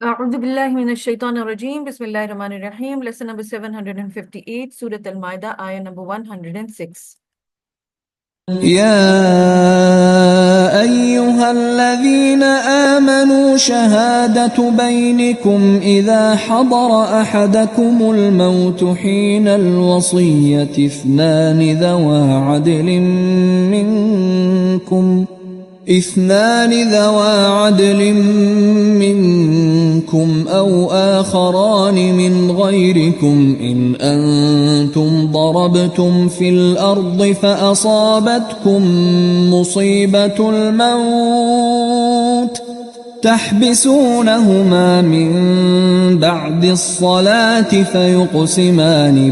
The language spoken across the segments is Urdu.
أعوذ بالله من الشيطان الرجيم. بسم الله الرحمن الرحيم. Lesson number 758, Surah Al-Ma'idah, ayah number 106. يا أيها الذين آمنوا شهادة بينكم إذا حضر أحدكم الموت حين الوصية اثنان ذوا عدل منكم أو آخران من غيركم إن أنتم ضربتم في الأرض فأصابتكم مصيبة الموت تحبسونهما من بعد الصلاة فيقسمان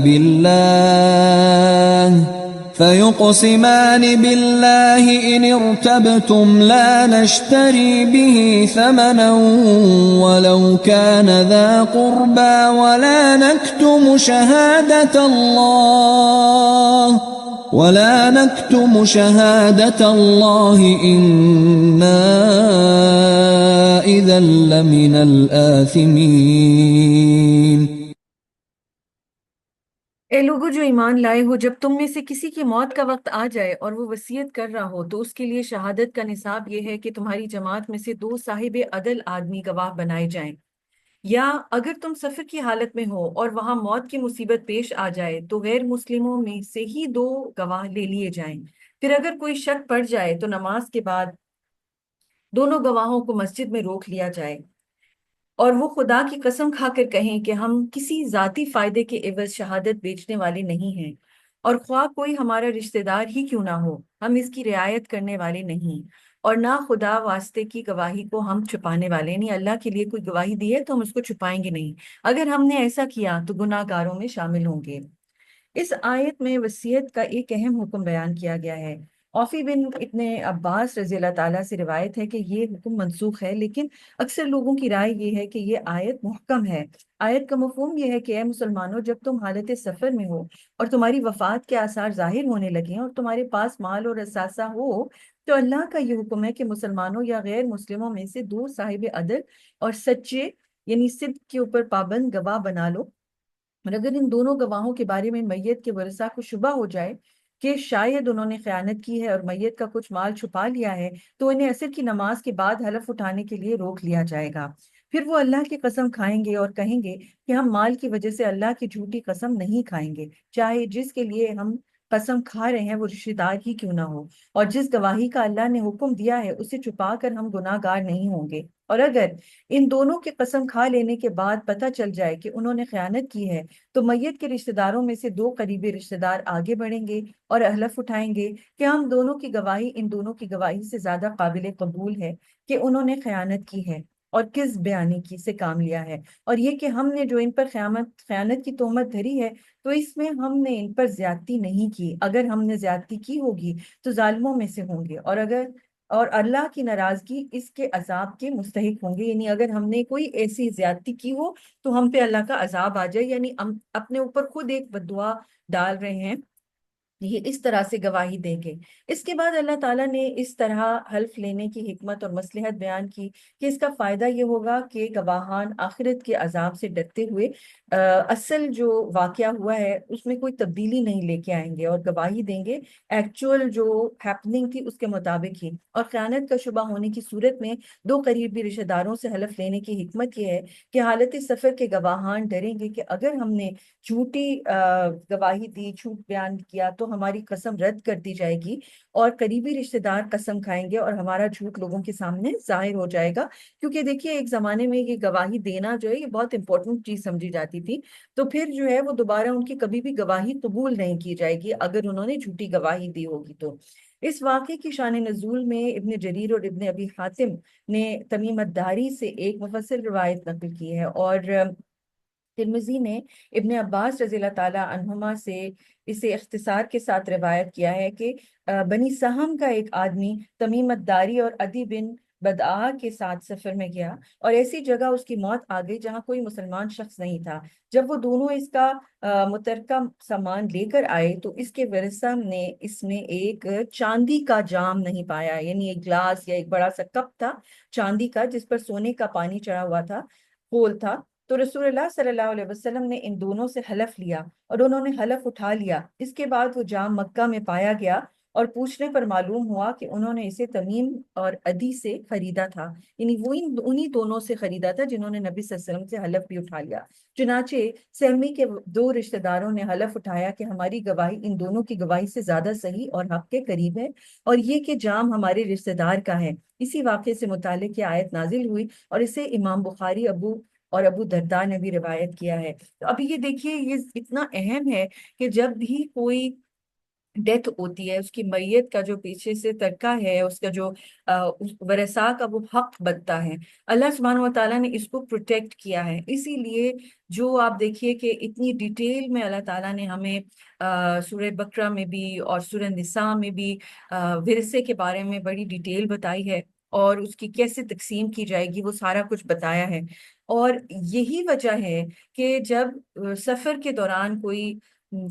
بالله إن ارتبتم لا نشتري به ثمنا ولو كان ذا قربى ولا نكتم شهادة الله إنا إذا لمن الآثمين۔ اے لوگو جو ایمان لائے ہو، جب تم میں سے کسی کی موت کا وقت آ جائے اور وہ وصیت کر رہا ہو تو اس کے لیے شہادت کا نصاب یہ ہے کہ تمہاری جماعت میں سے 2 صاحب عدل آدمی گواہ بنائے جائیں، یا اگر تم سفر کی حالت میں ہو اور وہاں موت کی مصیبت پیش آ جائے تو غیر مسلموں میں سے ہی 2 گواہ لے لیے جائیں۔ پھر اگر کوئی شک پڑ جائے تو نماز کے بعد دونوں گواہوں کو مسجد میں روک لیا جائے اور وہ خدا کی قسم کھا کر کہیں کہ ہم کسی ذاتی فائدے کے عوض شہادت بیچنے والے نہیں ہیں، اور خواہ کوئی ہمارا رشتہ دار ہی کیوں نہ ہو، ہم اس کی رعایت کرنے والے نہیں، اور نہ خدا واسطے کی گواہی کو ہم چھپانے والے، یعنی اللہ کے لیے کوئی گواہی دی ہے تو ہم اس کو چھپائیں گے نہیں، اگر ہم نے ایسا کیا تو گناہ گاروں میں شامل ہوں گے۔ اس آیت میں وصیت کا ایک اہم حکم بیان کیا گیا ہے۔ عوفی بن ابن عباس رضی اللہ تعالیٰ سے روایت ہے کہ یہ حکم منسوخ ہے، لیکن اکثر لوگوں کی رائے یہ ہے کہ یہ آیت محکم ہے۔ آیت کا مفہوم یہ ہے کہ اے مسلمانوں، جب تم حالت سفر میں ہو اور تمہاری وفات کے آثار ظاہر ہونے لگیں اور تمہارے پاس مال اور اثاثہ ہو تو اللہ کا یہ حکم ہے کہ مسلمانوں یا غیر مسلموں میں سے 2 صاحب عدل اور سچے یعنی صدق کے اوپر پابند گواہ بنا لو، اور اگر ان دونوں گواہوں کے بارے میں میت کے ورثاء کو شبہ ہو جائے کہ شاید انہوں نے خیانت کی ہے اور میت کا کچھ مال چھپا لیا ہے تو انہیں عصر کی نماز کے بعد حلف اٹھانے کے لیے روک لیا جائے گا۔ پھر وہ اللہ کی قسم کھائیں گے اور کہیں گے کہ ہم مال کی وجہ سے اللہ کی جھوٹی قسم نہیں کھائیں گے، چاہے جس کے لیے ہم قسم کھا رہے ہیں وہ رشتہ دار ہی کیوں نہ ہو، اور جس گواہی کا اللہ نے حکم دیا ہے اسے چھپا کر ہم گناہ گار نہیں ہوں گے۔ اور اگر ان دونوں کی قسم کھا لینے کے بعد پتہ چل جائے کہ انہوں نے خیانت کی ہے تو میت کے رشتہ داروں میں سے 2 قریبی رشتہ دار آگے بڑھیں گے اور حلف اٹھائیں گے کہ ہم دونوں کی گواہی ان دونوں کی گواہی سے زیادہ قابل قبول ہے کہ انہوں نے خیانت کی ہے اور کس بیانی کی سے کام لیا ہے، اور یہ کہ ہم نے جو ان پر خیانت کی تہمت دھری ہے تو اس میں ہم نے ان پر زیادتی نہیں کی، اگر ہم نے زیادتی کی ہوگی تو ظالموں میں سے ہوں گے، اور اللہ کی ناراضگی اس کے عذاب کے مستحق ہوں گے، یعنی اگر ہم نے کوئی ایسی زیادتی کی ہو تو ہم پہ اللہ کا عذاب آ جائے، یعنی ہم اپنے اوپر خود ایک بددعا ڈال رہے ہیں، یہ اس طرح سے گواہی دیں گے۔ اس کے بعد اللہ تعالیٰ نے اس طرح حلف لینے کی حکمت اور مصلحت بیان کی کہ اس کا فائدہ یہ ہوگا کہ گواہان آخرت کے عذاب سے ڈرتے ہوئے اصل جو واقعہ ہوا ہے اس میں کوئی تبدیلی نہیں لے کے آئیں گے اور گواہی دیں گے ایکچوئل جو ہیپننگ تھی اس کے مطابق ہی۔ اور خیانت کا شبہ ہونے کی صورت میں 2 قریبی رشتہ داروں سے حلف لینے کی حکمت یہ ہے کہ حالت سفر کے گواہان ڈریں گے کہ اگر ہم نے جھوٹی گواہی دی، جھوٹ بیان کیا تو ہماری قسم رد کر دی جائے گی، اور قریبی رشتہ دار قسم کھائیں گے اور ہمارا جھوٹ لوگوں کے سامنے ظاہر ہو جائے گا، کیونکہ دیکھیے ایک زمانے میں یہ گواہی دینا جو ہے یہ بہت امپورٹنٹ چیز سمجھی جاتی تھی، تو پھر جو ہے وہ دوبارہ ان کی کبھی بھی گواہی قبول نہیں کی جائے گی اگر انہوں نے جھوٹی گواہی دی ہوگی تو۔ اس واقعے کی شان نزول میں ابن جریر اور ابن ابی حاتم نے تمیم الداری سے ایک مفصل روایت نقل کی ہے، اور ترمذی نے ابن عباس رضی اللہ تعالیٰ عنہما سے اسے اختصار کے ساتھ روایت کیا ہے کہ بنی سہم کا ایک آدمی تمیم الداری اور عدی بن بدعا کے ساتھ سفر میں گیا اور ایسی جگہ اس کی موت آ گئی جہاں کوئی مسلمان شخص نہیں تھا۔ جب وہ دونوں اس کا مترکہ سامان لے کر آئے تو اس کے ورثہ نے اس میں ایک چاندی کا جام نہیں پایا، یعنی ایک گلاس یا ایک بڑا سا کپ تھا چاندی کا جس پر سونے کا پانی چڑھا ہوا تھا، قول تھا، تو رسول اللہ صلی اللہ علیہ وسلم نے ان دونوں سے حلف لیا اور انہوں نے حلف اٹھا لیا۔ اس کے بعد وہ جام مکہ میں پایا گیا اور پوچھنے پر معلوم ہوا کہ انہوں نے اسے تمیم اور عدی سے خریدا تھا، یعنی وہ انہی دونوں سے خریدا تھا جنہوں نے نبی صلی اللہ علیہ وسلم سے حلف بھی اٹھا لیا۔ چنانچہ سہمی کے دو رشتہ داروں نے حلف اٹھایا کہ ہماری گواہی ان دونوں کی گواہی سے زیادہ صحیح اور حق کے قریب ہے، اور یہ کہ جام ہمارے رشتہ دار کا ہے۔ اسی واقعے سے متعلق یہ آیت نازل ہوئی اور اسے امام بخاری ابو درداء نے بھی روایت کیا ہے۔ تو اب یہ دیکھیے، یہ اتنا اہم ہے کہ جب بھی کوئی ڈیتھ ہوتی ہے، اس کی میت کا جو پیچھے سے ترکہ ہے، اس کا جو ورثاء کا وہ حق بنتا ہے، اللہ سبحانہ و تعالیٰ نے اس کو پروٹیکٹ کیا ہے۔ اسی لیے جو آپ دیکھیے کہ اتنی ڈیٹیل میں اللہ تعالیٰ نے ہمیں سورہ بقرہ میں بھی اور سورہ نساء میں بھی ورثے کے بارے میں بڑی ڈیٹیل بتائی ہے، اور اس کی کیسے تقسیم کی جائے گی وہ سارا کچھ بتایا ہے۔ اور یہی وجہ ہے کہ جب سفر کے دوران کوئی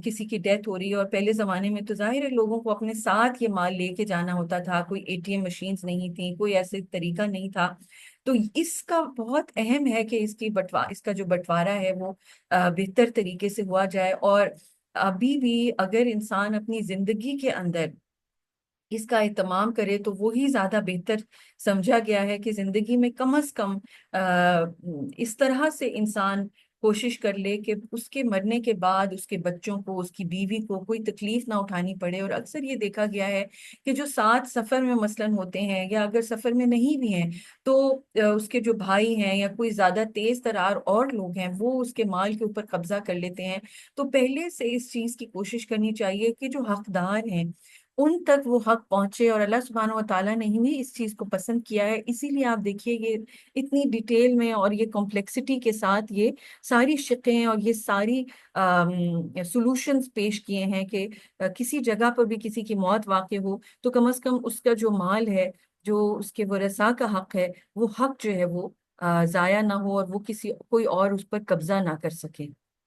کسی کی ڈیتھ ہو رہی ہے، اور پہلے زمانے میں تو ظاہر ہے لوگوں کو اپنے ساتھ یہ مال لے کے جانا ہوتا تھا، کوئی اے ٹی ایم مشینز نہیں تھیں، کوئی ایسے طریقہ نہیں تھا، تو اس کا بہت اہم ہے کہ اس کا جو بٹوارا ہے وہ بہتر طریقے سے ہوا جائے۔ اور ابھی بھی اگر انسان اپنی زندگی کے اندر اس کا اہتمام کرے تو وہی زیادہ بہتر سمجھا گیا ہے کہ زندگی میں کم از کم اس طرح سے انسان کوشش کر لے کہ اس کے مرنے کے بعد اس کے بچوں کو، اس کی بیوی کو کوئی تکلیف نہ اٹھانی پڑے۔ اور اکثر یہ دیکھا گیا ہے کہ جو ساتھ سفر میں مثلاً ہوتے ہیں، یا اگر سفر میں نہیں بھی ہیں، تو اس کے جو بھائی ہیں یا کوئی زیادہ تیز ترار اور لوگ ہیں، وہ اس کے مال کے اوپر قبضہ کر لیتے ہیں۔ تو پہلے سے اس چیز کی کوشش کرنی چاہیے کہ جو حقدار ہیں ان تک وہ حق پہنچے، اور اللہ سبحانہ و تعالیٰ نے ہی اس چیز کو پسند کیا ہے۔ اسی لیے آپ دیکھیے یہ اتنی ڈیٹیل میں اور یہ کمپلیکسٹی کے ساتھ یہ ساری شقیں اور یہ ساری سولوشنز پیش کیے ہیں کہ کسی جگہ پر بھی کسی کی موت واقع ہو تو کم از کم اس کا جو مال ہے، جو اس کے ورثاء کا حق ہے، وہ حق جو ہے وہ ضائع نہ ہو اور وہ کوئی اور اس پر قبضہ نہ کر سکے۔